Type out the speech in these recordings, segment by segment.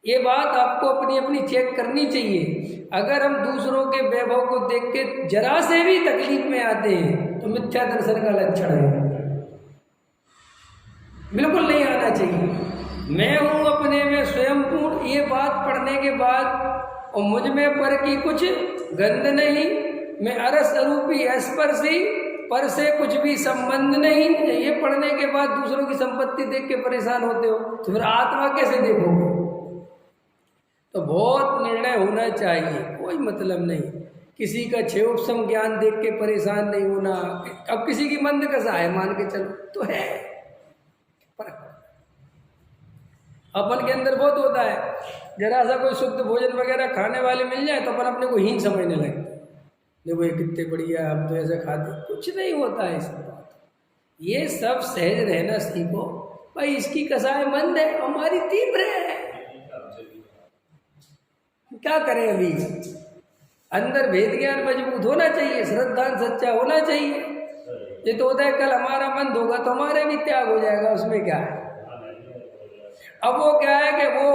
ये बात आपको अपनी अपनी चेक करनी चाहिए। अगर हम दूसरों के वैभव को देख के जरा से भी तकलीफ में आते हैं तो मिथ्या दर्शन का लक्षण है, बिल्कुल नहीं आना चाहिए। मैं हूँ अपने में स्वयं पूर्ण, ये बात पढ़ने के बाद और मुझ में पर की कुछ गंध नहीं, मैं अरस अरूपी स्पर्शी, पर से कुछ भी संबंध नहीं, ये पढ़ने के बाद दूसरों की संपत्ति देख के परेशान होते हो तो फिर आत्मा कैसे देखोगे? तो बहुत निर्णय होना चाहिए, कोई मतलब नहीं। किसी का क्षेत्रोपम ज्ञान देख के परेशान नहीं होना। अब किसी की मंद कसा है मान के चलो तो है, अपन के अंदर बहुत होता है, जरा सा कोई शुद्ध भोजन वगैरह खाने वाले मिल जाए तो अपन अपने को हीन समझने लगते हैं, देखो ये कितने बढ़िया, हम तो ऐसे खाते। कुछ नहीं होता है सब बात, ये सब सहज रहना सीखो भाई। इसकी कसाय मंद है, हमारी तीव्र है, क्या करें? अभी अंदर भेद ज्ञान मजबूत होना चाहिए, श्रद्धा सच्चा होना चाहिए। ये तो होता है कल हमारा मन होगा तो हमारे भी त्याग हो जाएगा, उसमें क्या है? अब वो क्या है कि वो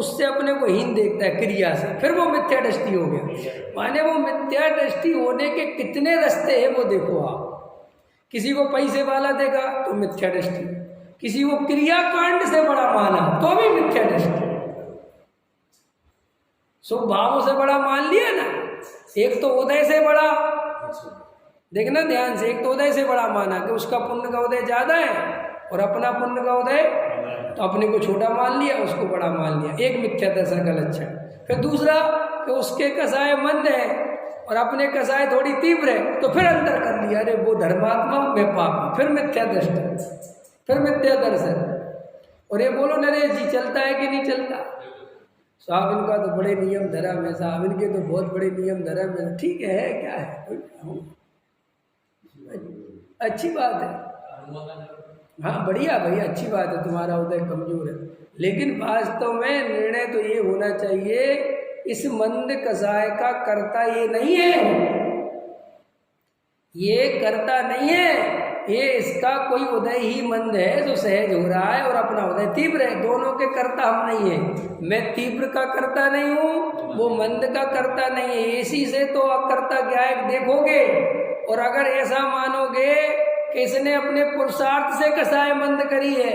उससे अपने को हीन देखता है क्रिया से, फिर वो मिथ्या दृष्टि हो गया। माने वो मिथ्या दृष्टि होने के कितने रास्ते हैं वो देखो आप। किसी को पैसे वाला देगा तो मिथ्या दृष्टि, किसी को क्रिया कांड से बड़ा माना तो भी मिथ्या दृष्टि, शुभ भावों से बड़ा मान लिया ना। एक तो उदय से बड़ा, देखना ध्यान से, एक तो उदय से बड़ा माना कि उसका पुण्य का उदय ज्यादा है और अपना पुण्य का उदय, तो अपने को छोटा मान लिया, उसको बड़ा मान लिया, एक मिथ्या दर्शन का लक्षण। फिर दूसरा कि उसके कसाय मंद है और अपने कसाय थोड़ी तीव्र है, तो फिर अंतर कर लिया, अरे वो धर्मात्मा मैं पापी, फिर मिथ्या दर्शन, फिर मिथ्या दर्शन। और ये बोलो नरेश जी चलता है कि नहीं चलता? साहब इनका तो बड़े नियम धर्म है, साहब इनके तो बहुत बड़े नियम धर्म है। ठीक है, क्या है, अच्छी बात है, हाँ बढ़िया भैया, अच्छी बात है, तुम्हारा उदय कमजोर है। लेकिन वास्तव में निर्णय तो ये होना चाहिए, इस मंद कसाय का कर्ता ये नहीं है, ये कर्ता नहीं है, ये इसका कोई उदय ही मंद है जो सहज हो रहा है और अपना उदय तीव्र है। दोनों के कर्ता हम नहीं है, मैं तीव्र का कर्ता नहीं हूँ, वो मंद का कर्ता नहीं है। इसी से तो अकर्ता ज्ञायक देखोगे। और अगर ऐसा मानोगे कि इसने अपने पुरुषार्थ से कसाय मंद करी है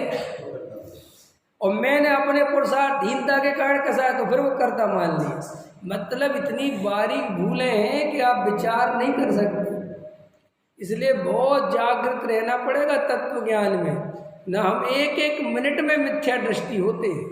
और मैंने अपने पुरुषार्थहीनता के कारण कसाय, तो फिर वो कर्ता मान लिया। मतलब इतनी बारीक भूलें हैं कि आप विचार नहीं कर सकते। इसलिए बहुत जागृत रहना पड़ेगा तत्व ज्ञान में, ना हम एक एक मिनट में मिथ्या दृष्टि होते हैं।